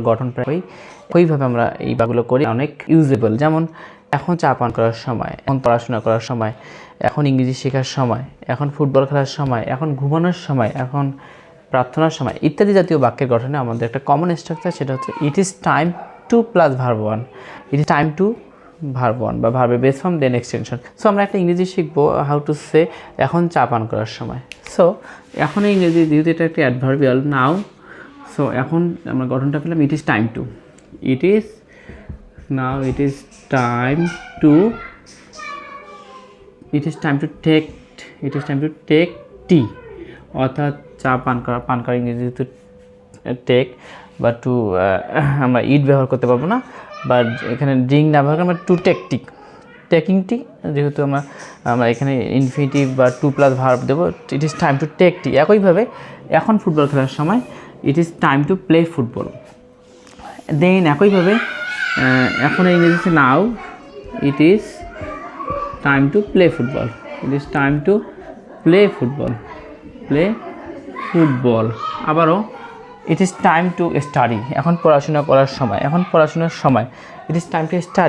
গঠন প্রায় ওইভাবে আমরা এই বাগুলো করি, অনেক ইউজেবল। যেমন এখন চা পান করার সময়, এখন পড়াশোনা করার সময়, এখন ইংরেজি শেখার সময়, এখন ফুটবল খেলার সময়, এখন ঘুমানোর সময়, এখন প্রার্থনার সময় ইত্যাদি জাতীয় বাক্যের গঠনে আমাদের একটা কমন স্ট্রাকচার, সেটা হচ্ছে it is time to plus verb one. It is time to verb one বা ভার্বের base form then extension. So আমরা একটা ইংরেজি শিখবো হাউ টু সে এখন চা পান করার সময়। সো এখন ইংরেজি যেহেতু এটা একটা অ্যাডভার্বিয়াল নাও, সো এখন আমরা গঠনটা পেলাম it is time to. It is now it is time to, it is time to take, it is time to take tea, অর্থাৎ চা পান করা ইংরেজি যেহেতু টেক বা টু, আমরা ইট ব্যবহার করতে পারবো না, বা এখানে ড্রিঙ্ক না ব্যবহার করে আমরা to take tea, taking tea, যেহেতু আমরা এখানে ইনফিনিটিভ বা টু প্লাস ভার্ব দেবো, it is time to take tea. একইভাবে এখন ফুটবল খেলার সময় it is time to play football. Then একইভাবে এখন ইংরেজিতে now it is time to play football, it is time to play football, play football. আবারও it is time to study, এখন পড়াশোনা করার সময়, এখন পড়াশোনার সময়, it is time to study.